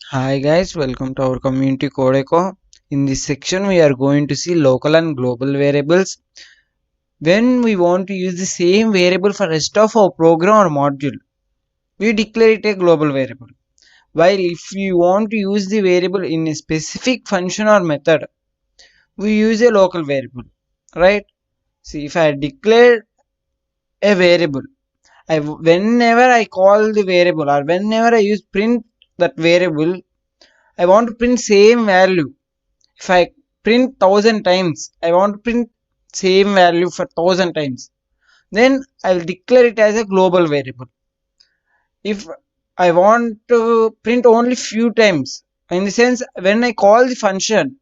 Hi guys, welcome to our community Codeco. In this section, we are going to see local and global variables. When we want to use the same variable for rest of our program or module, we declare it a global variable. While if we want to use the variable in a specific function or method, we use a local variable, right? See, if I declare a variable, whenever I call the variable or whenever I use print that variable, I want to print same value. If I print 1,000 times, I want to print same value for 1,000 times. Then I'll declare it as a global variable. If I want to print only few times, in the sense when I call the function,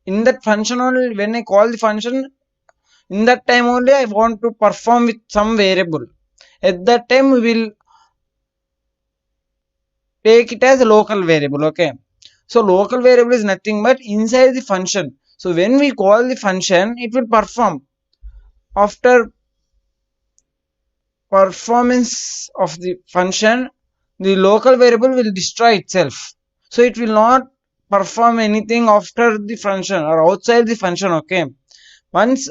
in that function only, when I call the function, in that time only I want to perform with some variable. At that time we will take it as a local variable. Okay. So local variable is nothing but inside the function. So when we call the function, it will perform. After performance of the function, the local variable will destroy itself. So it will not perform anything after the function or outside the function. Okay. Once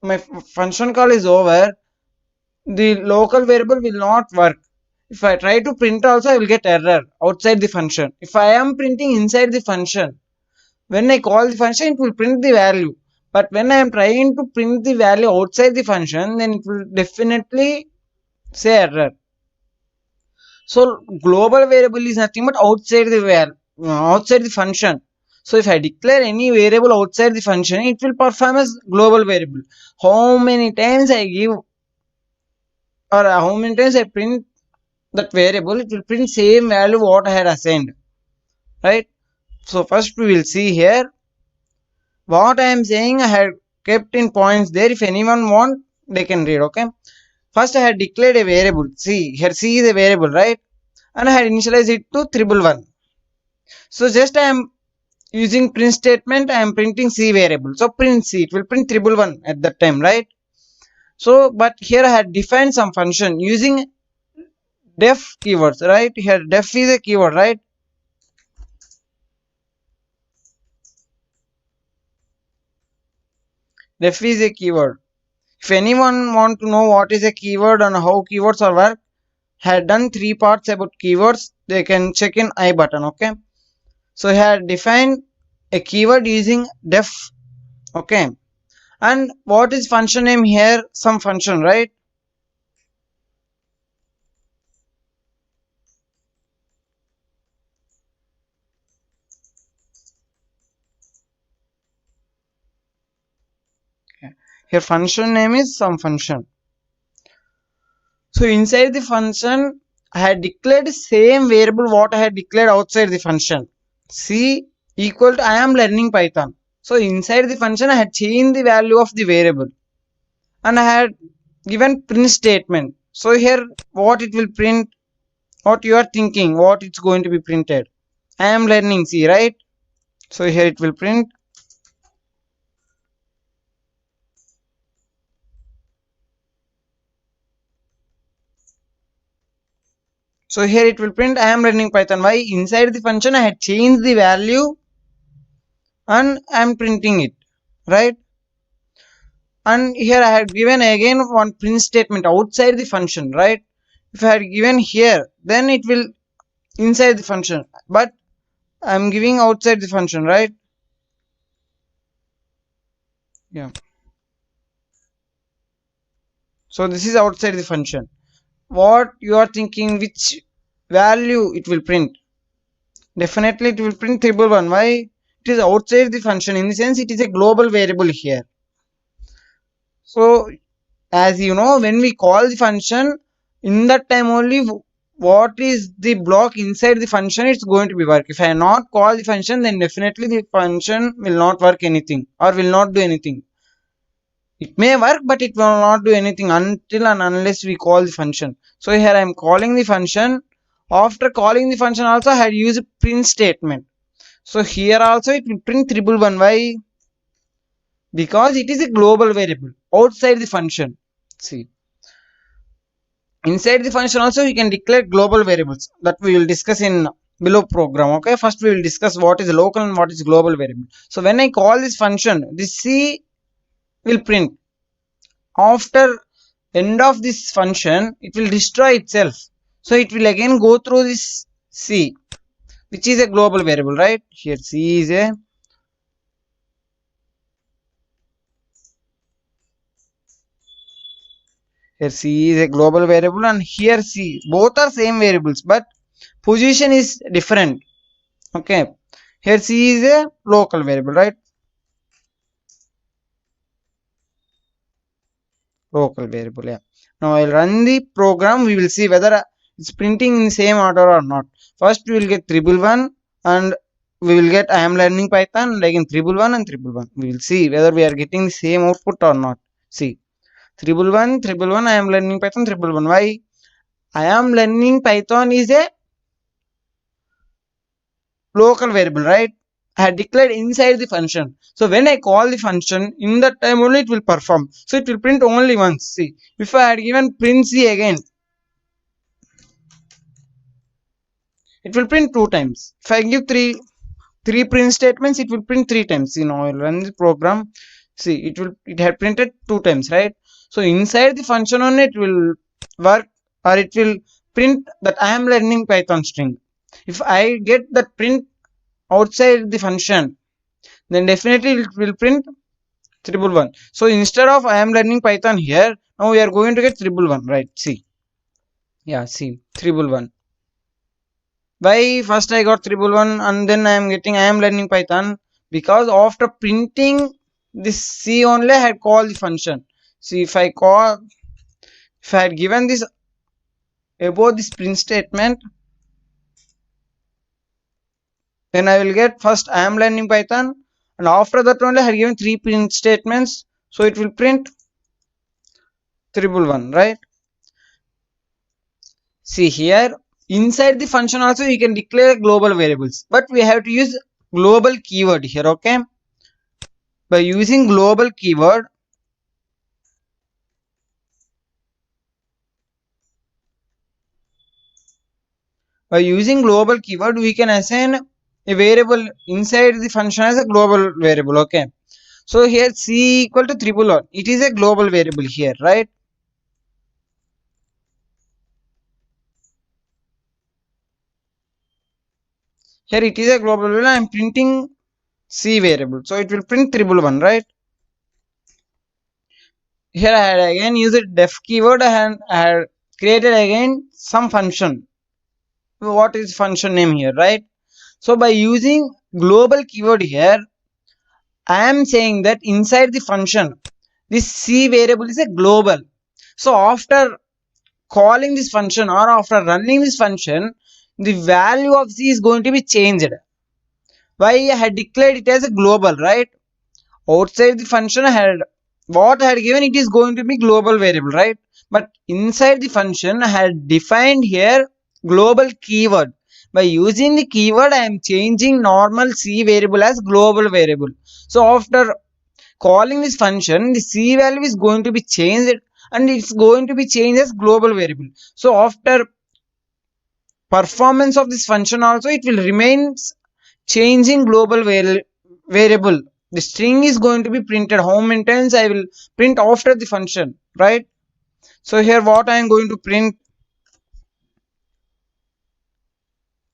my function call is over, the local variable will not work. If I try to print also, I will get error outside the function. If I am printing inside the function, when I call the function, it will print the value. But when I am trying to print the value outside the function, then it will definitely say error. So global variable is nothing but outside the function. So if I declare any variable outside the function, it will perform as global variable. How many times I give or how many times I print that variable, it will print same value what I had assigned, right? So first we will see here what I am saying. I had kept in points there. If anyone want, they can read. Okay. First I had declared a variable. See here, C is a variable, right? And I had initialized it to 111. So just I am using print statement. I am printing C variable. So print C. It will print 111 at that time, right? So but here I had defined some function using def keywords, right? Here def is a keyword, right? Def is a keyword. If anyone want to know what is a keyword and how keywords are work, had done 3 parts about keywords, they can check in I button. Okay. So here define a keyword using def. Okay. And what is function name here? Some function, right? Okay. Here function name is some function. So inside the function, I had declared same variable what I had declared outside the function. C equal to I am learning Python. So inside the function, I had changed the value of the variable and I had given print statement. So here what it will print, what you are thinking, what it's going to be printed. I am learning C, right? So here it will print. So here it will print I am learning Python. Why? Inside the function I had changed the value and I am printing it, right? And here I had given again one print statement outside the function, right? If I had given here, then it will inside the function, but I'm giving outside the function, right? Yeah. So this is outside the function. What you are thinking, which value it will print? Definitely it will print 111. Why? It is outside the function. In the sense, it is a global variable here. So as you know, when we call the function, in that time only what is the block inside the function, it's going to be work. If I not call the function, then definitely the function will not work anything or will not do anything. It may work, but it will not do anything until and unless we call the function. So here I am calling the function. After calling the function also I had used print statement. So here also it will print 111. Why? Because it is a global variable outside the function. See, inside the function also we can declare global variables that we will discuss in below program. Okay, first we will discuss what is local and what is global variable. So when I call this function, this C will print. After end of this function, it will destroy itself. So it will again go through this C, which is a global variable, right? Here C is a here C is a global variable, and here C, both are same variables, but position is different. Okay, here C is a local variable, right? Local variable, yeah. Now I'll run the program. We will see whether it's printing in the same order or not. First we will get 111 and we will get I am learning Python, and again 111 and 111. We will see whether we are getting the same output or not. See, 111, 111, I am learning Python, 111. Why? I am learning Python is a local variable, right? I had declared inside the function. So when I call the function, in that time only it will perform. So it will print only once. See, if I had given print C again, it will print two times. If I give three print statements, it will print three times. You know, I'll run the program. See, it had printed two times, right? So inside the function only it will work, or it will print that I am learning Python string. If I get that print outside the function, then definitely it will print 111. So instead of I am learning Python here, now we are going to get 111, right? See, yeah, see, 111. Why first I got 111 and then I am getting I am learning Python? Because after printing this C only, I had called the function. See, if I had given this above this print statement, then I will get first I am learning Python, and after that only I had given three print statements, so it will print 111, right? See here, inside the function also you can declare global variables, but we have to use global keyword here. Okay, by using global keyword, we can assign a variable inside the function as a global variable. Okay, so here C equal to 111, it is a global variable here, right? Here it is a global variable. I am printing C variable, so it will print 111, right? Here I had again used def keyword and I had created again some function. What is function name here, right? So by using global keyword here, I am saying that inside the function, this C variable is a global. So after calling this function or after running this function, the value of C is going to be changed. Why? I had declared it as a global, right? Outside the function, I had what I had given, it is going to be global variable, right? But inside the function, I had defined here global keyword. By using the keyword, I am changing normal C variable as global variable. So after calling this function, the C value is going to be changed and it's going to be changed as global variable. So after performance of this function also, it will remain changing global variable. The string is going to be printed. How many times I will print after the function, right? So here what I am going to print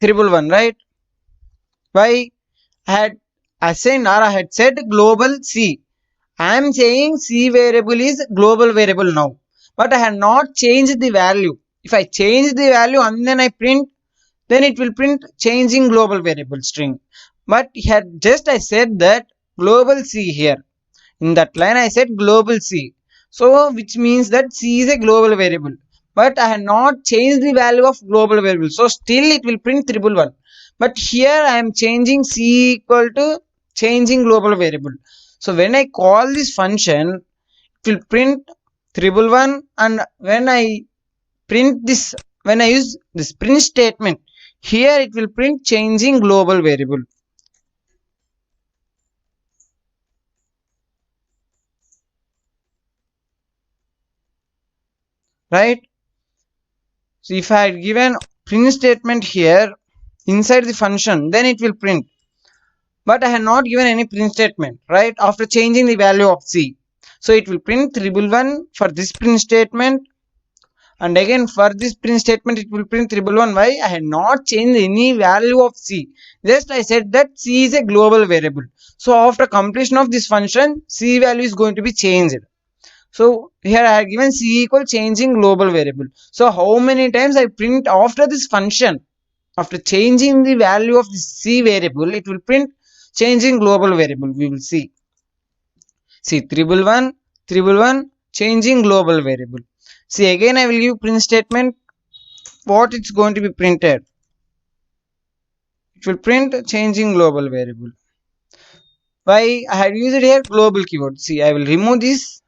111, right? Why? I had assigned or I had set global C. I am saying C variable is global variable now, but I had not changed the value. If I change the value and then I print, then it will print changing global variable string. But here just I said that global C here. In that line I said global C. So which means that C is a global variable. But I have not changed the value of global variable. So still it will print 111. But here I am changing C equal to changing global variable. So when I call this function, it will print 111, and when I use this print statement, here it will print changing global variable, right? So if I had given print statement here, inside the function, then it will print. But I have not given any print statement, right? After changing the value of c, so it will print 111 for this print statement, and again for this print statement it will print 111. Why? I had not changed any value of c, just I said that c is a global variable. So after completion of this function, c value is going to be changed. So here I have given c equal changing global variable. So how many times I print after this function, after changing the value of the c variable, it will print changing global variable. We will see 111, 111, changing global variable. See, again I will give print statement. What it's going to be printed? It will print changing global variable. Why? I had used here global keyword. See, I will remove this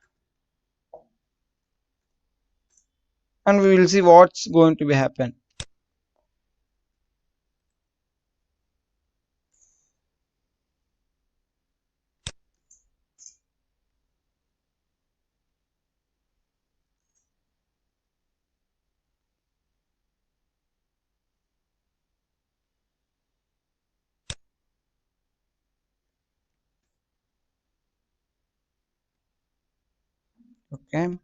and we will see what's going to be happen. Okay.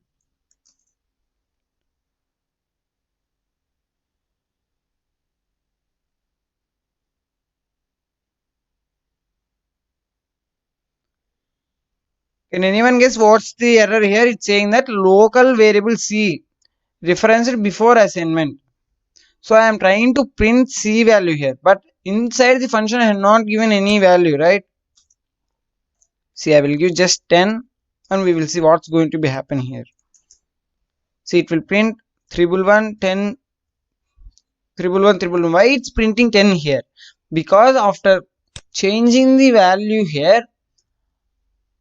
Can anyone guess what's the error here? It's saying that local variable c referenced before assignment. So I am trying to print c value here, but inside the function I have not given any value, right? See, I will give just 10 and we will see what's going to be happen here. See, it will print 111, 10, 111, 111. Why it's printing 10 here? Because after changing the value here,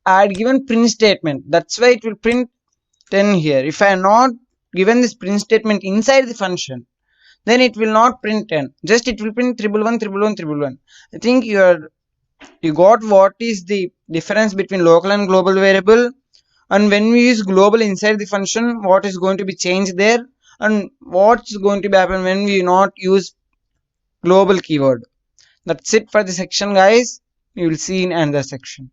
I had given print statement. That's why it will print 10 here. If I have not given this print statement inside the function, then it will not print 10. Just it will print 111, 111, 111. I think you got what is the difference between local and global variable, and when we use global inside the function, what is going to be changed there, and what's going to be happen when we not use global keyword. That's it for the section, guys. You will see in another section.